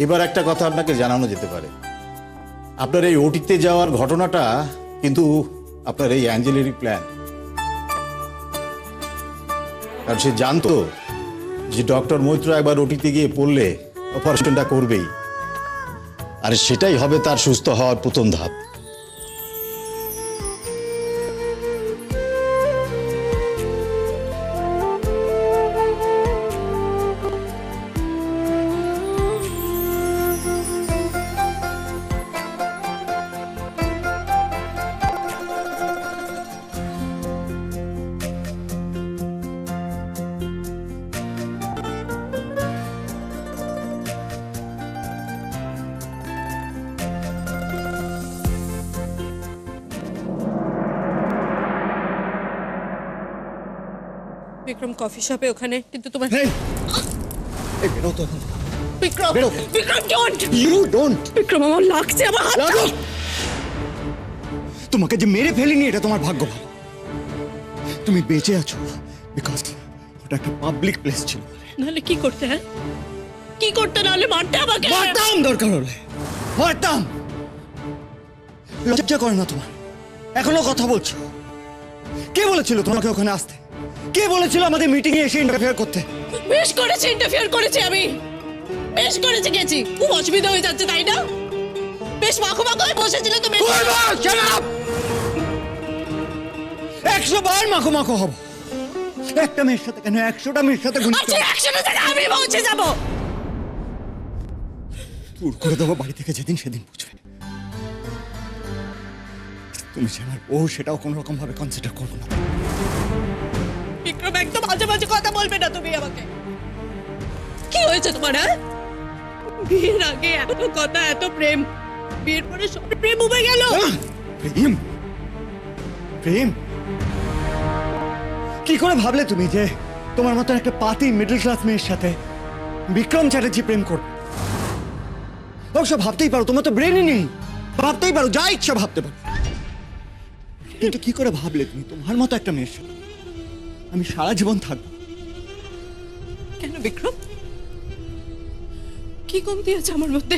এবার একটা কথা আপনাকে জানানো যেতে পারে, আপনার এই ওটিতে যাওয়ার ঘটনাটা কিন্তু আপনার এই অ্যাঞ্জেলেরই প্ল্যান। আর সে জানতো যে ডক্টর মৈত্র একবার ওটিতে গিয়ে পড়লে অপারেশনটা করবেই, আর সেটাই হবে তার সুস্থ হওয়ার প্রথম ধাপ। বিক্রম কফি শপে ওখানে, কিন্তু তোমার বেরো তো এখন। বিক্রম, বেরো। Vikram don't, you don't. Vikram আমার লাগছে, আমার হাত। তোমাকে যে মেরে ফেলিনি এটা তোমার ভাগ্য ভালো। তুমি বেঁচে আছো বিকজ ওটা একটা পাবলিক প্লেস ছিল। নাহলে কি করতে? হ্যাঁ কি করতে? নাহলে মারতে আমাকে। মারতাম দরকার হলে, মারতাম। লজ্জা করে না তোমার? এখনো কথা বলছো? কে বলেছিল তোমাকে ওখানে আসতে? কে বলেছিল আমাদের মিটিং এ এসে ইন্টারফেয়ার করতে? বেশ করেছে, ইন্টারফেয়ার করেছি আমি, বেশ করেছে, গেছি। খুব অসুবিধা হয়ে যাচ্ছে তাই না? বেশ মাখো মাখো হয়ে বসেছিল তুমি। 100 বার মাখো মাখো হব। একটা মেয়ের সাথে কেন 100টা মেয়ের সাথে আচ্ছা, একসাথে থেকে আমি পৌঁছে যাবো। দূর করে দেবো বাড়ি থেকে যেদিন সেদিন বুঝবে। তুমি যে আমার বউ সেটাও কোনো রকম ভাবে কনসিডার করবো না। বিক্রম একদম বাজে বাজে কথা বলবে না তুমি আমাকে। কি হয়েছে তোমার? হ্যাঁ বিয়ের আগে এত কথা, এত প্রেম, বিয়ের পরে সব প্রেম উবে গেল। প্রেম? প্রেম কি করে ভাবলে তুমি যে তোমার মতো একটা পাতি মিডল ক্লাস মেয়ের সাথে বিক্রম চ্যাটার্জি প্রেম করবে? অবশ্য ভাবতেই পারো, তোমার তো ব্রেনই নেই। ভাবতেই পারো, যা ইচ্ছা ভাবতে পারো, কিন্তু কি করে ভাবলে তুমি তোমার মতো একটা মেয়ের সাথে আমি সারা জীবন থাকবো? কেন বিক্রম? কি কমতি আছে আমার মধ্যে?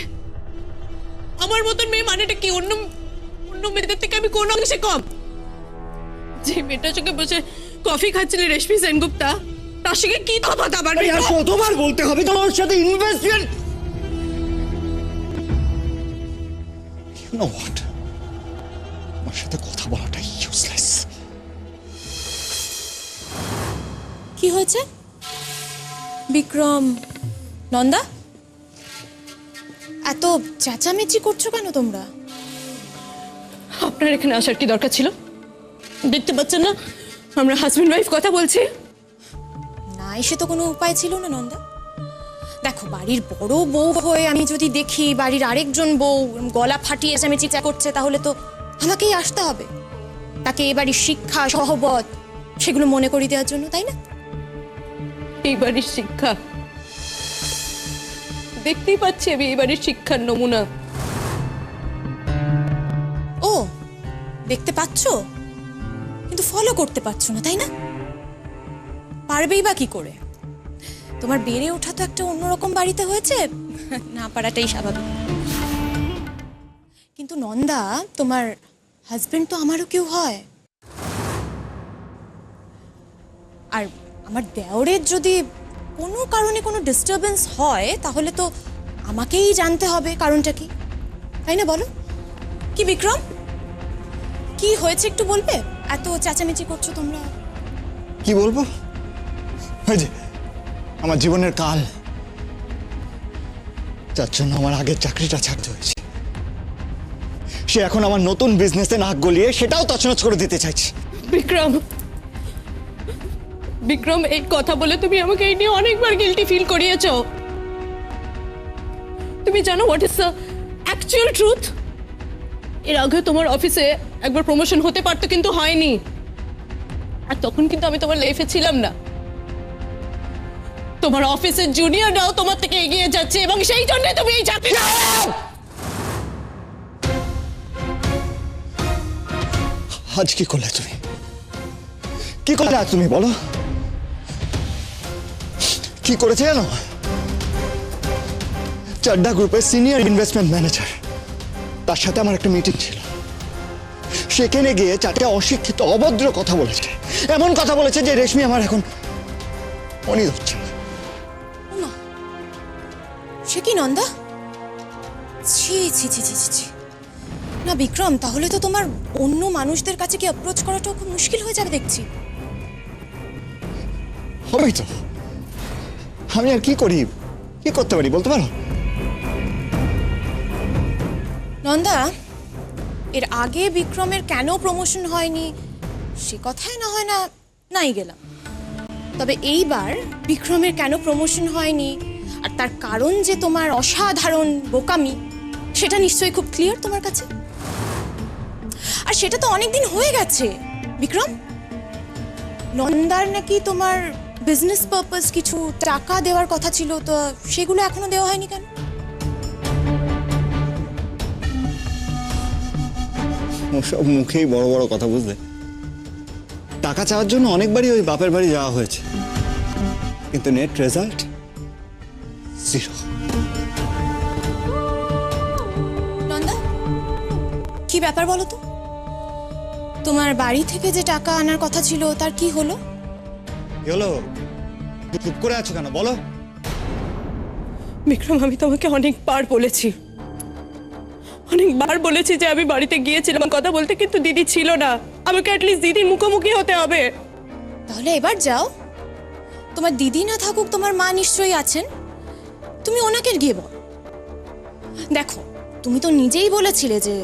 আমার মতন মেয়ে মানেটা কি? অন্য অন্য মেয়েদের থেকে আমি কোন অংশে কম? যে মেয়েটার সঙ্গে বসে কফি খাচ্ছিলে রেশমি সেনগুপ্তা, তার সঙ্গে কি তফাৎ আমার? আরে আর কতবার বলতে হবে তোমার সাথে ইনভেস্টমেন্ট? You know what? আমার সাথে কথা বলাটা ইউজলেস। কি হয়েছে বিক্রম? নন্দা, এত চেঁচামেচি করছো কেন তোমরা? আপনার এখানে আসার কি দরকার ছিল? দেখতে পাচ্ছেন না আমরা হাজবেন্ড ওয়াইফ কথা বলছি? না এসে তো কোনো উপায় ছিল না নন্দা। দেখো, বাড়ির বড় বউ হয়ে আমি যদি দেখি বাড়ির আরেকজন বউ গলা ফাটিয়ে চেঁচামেচি করছে, তাহলে তো আমাকেই আসতে হবে তাকে এ বাড়ির শিক্ষা সহবত সেগুলো মনে করিয়ে দেওয়ার জন্য, তাই না? এই বাড়ির শিক্ষা দেখতেই পাচ্ছি আমি, এই বাড়ির শিক্ষার নমুনা। ও দেখতে পাচ্ছ, কিন্তু ফলো করতে পারছো না, তাই না? পারবেই বা কি করে? তোমার বেড়ে ওঠা তো একটা অন্যরকম বাড়িতে হয়েছে, না পারাটাই স্বাভাবিক। কিন্তু নন্দা, তোমার হাজবেন্ড তো আমারও কেউ হয়। আর আমার দেওরের যদি কোনো কারণে কোনো ডিস্টারবেন্স হয়, তাহলে তো আমাকেই জানতে হবে কারণটা কি, তাই না? বলো কি বিক্রম, কি হয়েছে একটু বলবে? এত চেঁচামেচি করছো তোমরা। কি বলবো? ওই যে আমার জীবনের কাল, যার জন্য আমার আগের চাকরিটা ছাড়তে হয়েছে, সে এখন আমার নতুন বিজনেসে নাক গলিয়ে সেটাও তছনছ করে দিতে চাইছে। বিক্রম, বিক্রম এই কথা বলে তুমি আমাকে এই নিয়ে অনেকবার গিল্টি ফিল করিয়েছো। তুমি জানো what is the actual truth? এর আগে তোমার অফিসে একবার প্রমোশন হতে পারতো, কিন্তু হয়নি। আর তখন কিন্তু আমি তোমার লাইফে ছিলাম না। তোমার অফিসের জুনিয়ররাও তোমার থেকে এগিয়ে যাচ্ছে, এবং সেই জন্য তুমি এই চাকরি। আজ কি করলে তুমি? কি করলে আজ তুমি বলো? কি করেছে জানো? চাড্ডা গ্রুপের সিনিয়র ইনভেস্টমেন্ট ম্যানেজার, তার সাথে আমার একটা মিটিং ছিল। সেখানে গিয়ে 4টে অশিক্ষিত অভদ্র কথা বলেছে, এমন কথা বলেছে যে রেশমি আমার এখন মনে হচ্ছে না। ওমা, সে কি নন্দা? ছি ছি ছি ছি ছি ছি। না বিক্রম, তাহলে তো তোমার অন্য মানুষদের কাছে কি অ্যাপ্রোচ করাটাও খুব মুশকিল হয়ে যাবে দেখছি। হবেই তো, আমি আর কি করি, কি করতে পারি বলতে পারো? নন্দা, এর আগে বিক্রমের কেন প্রমোশন হয়নি সে কথাই না হয় নাই গেলাম, তবে এইবার বিক্রমের কেন প্রমোশন হয়নি আর তার কারণ যে তোমার অসাধারণ বোকামি, সেটা নিশ্চয়ই খুব ক্লিয়ার তোমার কাছে। আর সেটা তো অনেকদিন হয়ে গেছে বিক্রম। নন্দার নাকি তোমার বিজনেস পারপাস কিছু টাকা দেওয়ার কথা ছিল, তো সেগুলো এখনো দেওয়া হয়নি কেন? সব মুখেই বড় বড় কথা, বুঝলে? টাকা চাওয়ার জন্য অনেকবারই ওই বাপের বাড়ি যাওয়া হয়েছে, কিন্তু নেট রেজাল্ট জিরো। নন্দা, কি ব্যাপার বলো তো? তোমার বাড়ি থেকে যে টাকা আনার কথা ছিল তার কি হলো? কি হলো? চুপ করে আছো কেন, বলো। বিক্রম, আমি তোমাকে অনেকবার বলেছি যে আমি বাড়িতে গিয়েছিলাম কথা বলতে, কিন্তু দিদি ছিল না। আমাকে অ্যাটলিস্ট দিদির মুখোমুখি হতে হবে। তাহলে এবার যাও, তোমার দিদি না থাকুক তোমার মা নিশ্চয়ই আছেন, তুমি ওনাকে গিয়ে বল। দেখো, তুমি তো নিজেই বলেছিলে যে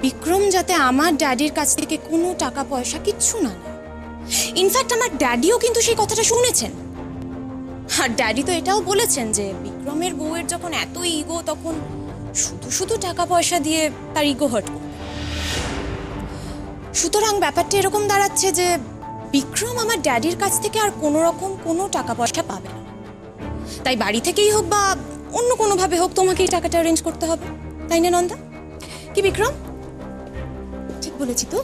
বিক্রম যাতে আমার ড্যাডির কাছ থেকে কোনো টাকা পয়সা কিচ্ছু না নেয়। ইনফ্যাক্ট আমার ড্যাডিও কিন্তু সেই কথাটা শুনেছেন। আর ড্যাডি তো এটাও বলেছেন যে বিক্রমের বউয়ের যখন এত ইগো, তখন শুধু শুধু টাকা পয়সা দিয়ে তার ইগো হার্ট করবে। সুতরাং ব্যাপারটা এরকম দাঁড়াচ্ছে যে বিক্রম আমার ড্যাডির কাছ থেকে আর কোনো রকম কোনো টাকা পয়সা পাবে না। তাই বাড়ি থেকেই হোক বা অন্য কোনোভাবে হোক তোমাকে এই টাকাটা অ্যারেঞ্জ করতে হবে, তাই না নন্দা? কি বিক্রম, ঠিক বলেছি তো?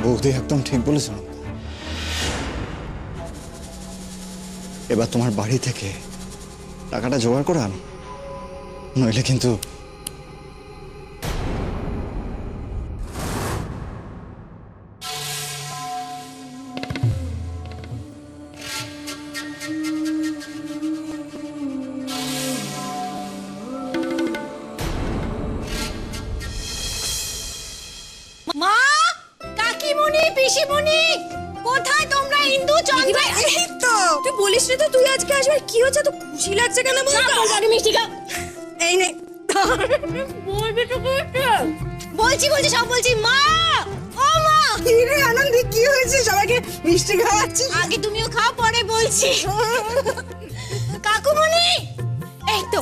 বৌদি একদম ঠিক বলেছ। এবার তোমার বাড়ি থেকে টাকাটা জোগাড় করে আনো, নইলে কিন্তু মা, কাকিমণি, পিসিমণি, কোথায় তোমরা? ইন্দু, চন্দ্র, এই তো। তুই বলিস রে তো তুই আজকে আসবে, কি হচ্ছে? তো খুশি লাগছে কেন বল? আগে মিষ্টি খা। এই নে। বলবি তো বলছি সব বলছি। মা, ও মা, কি রে আনন্দি, কি হয়েছে? সবাইকে মিষ্টি খাওয়াচ্ছিস? আগে তুমিও খাও, পরে বলছি। কাকুমণি, এই তো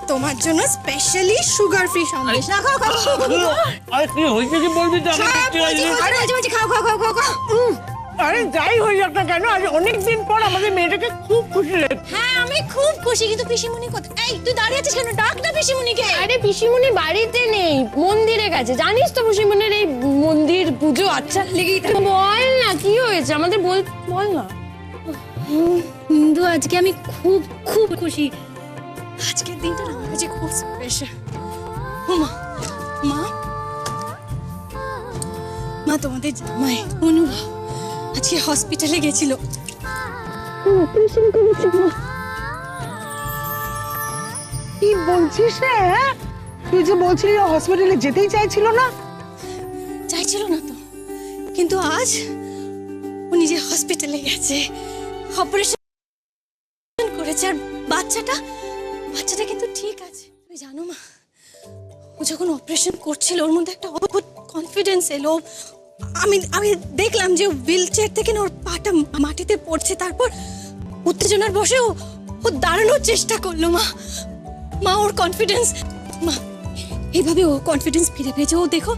তোমার জন্য স্পেশালি সুগার ফ্রি সন্দেশ। না, খাও খাও। আরে কি হয়েছে কি বলবি তো? আমি আরে বলছি খাও খাও খাও খাও খাও। আরে যাই হয়ে যাক না কেন, আজ অনেকদিন পর আমাদের মেয়েটাকে খুব খুশি লাগছে। হ্যাঁ, আমি খুব খুশি, কিন্তু পিসিমণি কোথায়? এই তুই দাঁড়িয়ে আছিস কেন? ডাক না পিসিমণিকে। আরে পিসিমণি বাড়িতে নেই, মন্দিরে গেছে। জানিস তো পিসিমণির এই মন্দির পুজো। আচ্ছা বল না কি হয়েছে আমাদের, বল না। কিন্তু আজকে আমি খুব খুব খুশি। আজকের দিনটা আমার কাছে খুব স্পেশাল। মা মা মা, তোমাদের জামাই অনুভব আজকে হসপিটালে গেছিল। কি বলছিস রে? হ্যাঁ, তুই যে বলছিলি হসপিটালে যেতেই চাইছিল না। চাইছিল না তো, কিন্তু আজ ও নিজে হসপিটালে গেছে, অপারেশন করেছে। আর বাচ্চাটা কিন্তু ঠিক আছে। তুমি জানো মা, ও যখন অপারেশন করছিল ওর মধ্যে একটা অদ্ভুত কনফিডেন্স এলো। আমি দেখলাম যে হুইল চেয়ার থেকে না ওর পাটা মাটিতে পড়ছে, তারপর উত্তেজনার বসে ও দাঁড়ানোর চেষ্টা করলো। মা ওর কনফিডেন্স, মা এইভাবে ও কনফিডেন্স ফিরে পেয়েছে। ও দেখো,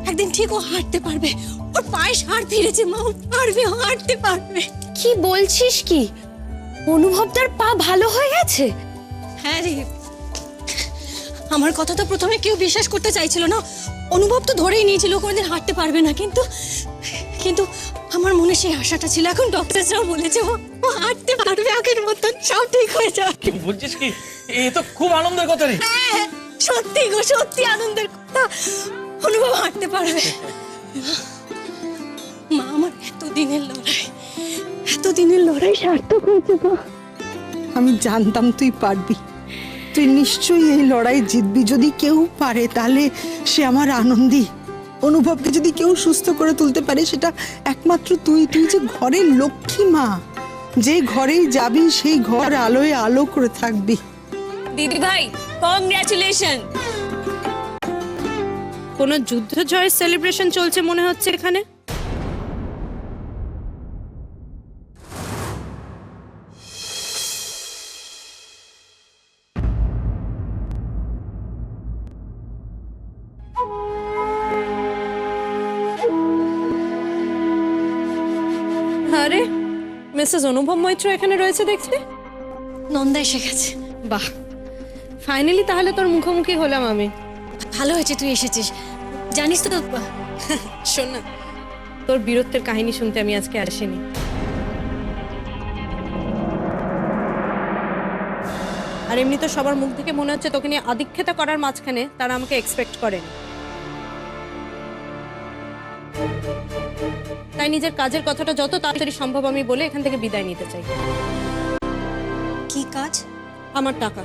একদিন ঠিক ও হাঁটতে পারবে। ওর পায়ে সার ফিরেছে মা, ও পারবে, হাঁটতে পারবে। কি বলছিস কি? অনুভবটার পা ভালো হয়ে গেছে? হ্যাঁ রে, আমার কথা তো প্রথমে কেউ বিশ্বাস করতে চাইছিল না। অনুভব তো ধরেই নিয়েছিল কোনোদিন হাঁটতে পারবে না, কিন্তু কিন্তু আমার মনে সেই আশাটা ছিল। এখন ডক্টররাও বলেছে ও হাঁটতে পারবে আগের মতন, সব ঠিক হয়ে যাবে। কি বলছিস কি? এ তো খুব আনন্দের কথা রে। হ্যাঁ, সত্যি গো, সত্যি আনন্দের কথা। অনুভব হাঁটতে পারবে। মা, আমার এতদিনের লড়াই সার্থক হয়েছে মা। আমি জানতাম তুই পারবি, তুই নিশ্চয়ই এই লড়াই জিতবি। যদি কেউ পারে তাহলে সে আমার আনন্দী। অনুভবকে যদি কেউ সুস্থ করে তুলতে পারে সেটা একমাত্র তুই। তুই যে ঘরের লক্ষ্মী মা, যে ঘরেই যাবি সেই ঘর আলোয় আলো করে থাকবি। দিদি ভাই, কংগ্রাচুলেশন। কোনো যুদ্ধ জয়ের সেলিব্রেশন চলছে মনে হচ্ছে এখানে। আরে মিসেস অনুভব মৈত্র এখানে রয়েছে দেখছি। নন্দা এসে গেছে। বাহ, ফাইনালি তাহলে তোর মুখোমুখি হলাম আমি। ভালো হয়েছে তুই এসেছিস। জানিস তো শোন না, তোর বীরত্বের কাহিনী শুনতে আমি আজকে আসিনি। আর এমনি তো সবার মুখ থেকে মনে হচ্ছে তোকে নিয়ে আদিক্ষেতা করার মাঝখানে তারা আমাকে এক্সপেক্ট করেনি। তাই নিজের কাজের কথাটা যত তাড়াতাড়ি সম্ভব আমি বলে এখান থেকে বিদায় নিতে চাই। কি কাজ? আমার টাকা।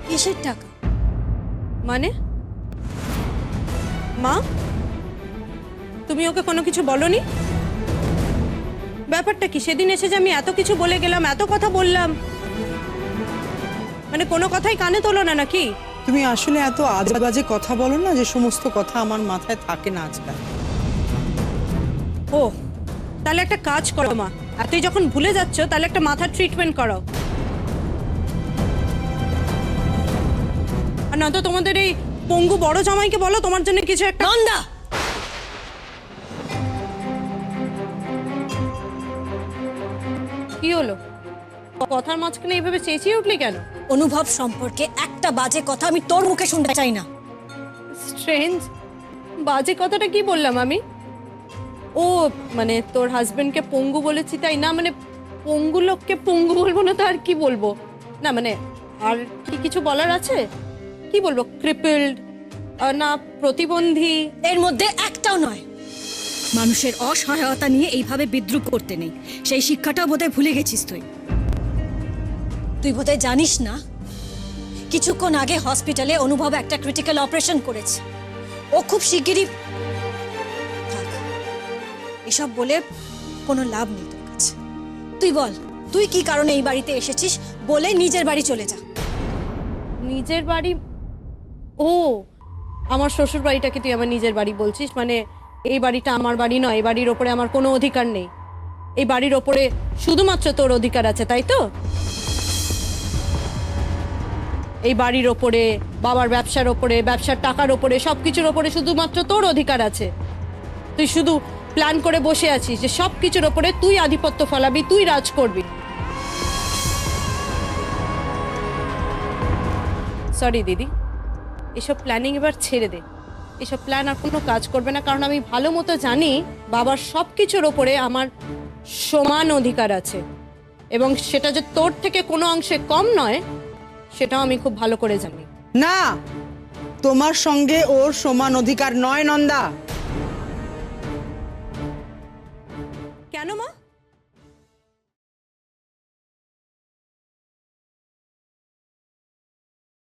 কিসের টাকা? মানে মা, তুমি ওকে কোনো কিছু বলনি? ব্যাপারটা কি? সেদিন এসে যে আমি এত কিছু বলে গেলাম, এত কথা বললাম, মানে কোনো কথাই কানে তোলো না নাকি? তুমি আসলে এত আজেবাজে কথা বলো না, যে সমস্ত কথা আমার মাথায় থাকে না আজকাল। ও, তাহলে একটা কাজ করো মা, এতই যখন ভুলে যাচ্ছ তাহলে একটা মাথার ট্রিটমেন্ট করো। আর না তো তোমাদের এই পঙ্গু বড় জামাইকে বলো তোমার জন্য কিছু একটা। নন্দা, কি হলো? কথার মাঝখানে এইভাবে চেঁচিয়ে উঠলি কেন? অনুভব সম্পর্কে একটা বাজে কথা আমি তোর মুখে শুনতে চাই না। স্ট্রেঞ্জ, বাজে কথাটা কি বললাম আমি? ও মানে তোর হাজবেন্ডকে পঙ্গু বলেছি তাই না? মানে পঙ্গু লোককে পঙ্গু বলবো না তো আর কি বলবো? না মানে আর কি কিছু বলার আছে? কি বলবো? ক্রিপলড না প্রতিবন্ধী? এর মধ্যে একটাও নয়। মানুষের অসহায়তা নিয়ে এইভাবে বিদ্রুপ করতে নেই, সেই শিক্ষাটাও বোধহয় ভুলে গেছিস তুই। তুই বোধহয় জানিস না, কিছুক্ষণ আগে হসপিটালে অনুভব একটা ক্রিটিক্যাল অপারেশন করেছে। ও খুব শিগগিরই। থাক, এসব বলে কোনো লাভ নেই তোর কাছে। তুই বল, তুই কি কারণে এই বাড়িতে এসেছিস? বলে নিজের বাড়ি চলে যা। নিজের বাড়ি? ও, আমার শ্বশুর বাড়িটাকে তুই আমার নিজের বাড়ি বলছিস? মানে এই বাড়িটা আমার বাড়ি নয়, এই বাড়ির ওপরে আমার কোনো অধিকার নেই। এই বাড়ির ওপরে শুধুমাত্র তোর অধিকার আছে, তাই তো? এই বাড়ির ওপরে, বাবার ব্যবসার ওপরে, ব্যবসার টাকার ওপরে, সবকিছুর ওপরে শুধুমাত্র তোর অধিকার আছে। তুই শুধু প্ল্যান করে বসে আছিস যে সবকিছুর ওপরে তুই আধিপত্য ফলাবি, তুই রাজ করবি। সরি দিদি, এসব প্ল্যানিং এবার ছেড়ে দে। এসব প্ল্যান আর কোনো কাজ করবে না, কারণ আমি ভালো মতো জানি বাবার সবকিছুর ওপরে আমার সমান অধিকার আছে, এবং সেটা যে তোর থেকে কোনো অংশে কম নয় সেটাও আমি খুব ভালো করে জানি। না, তোমার সঙ্গে ওর সমান অধিকার নয় নন্দা। কেন মা?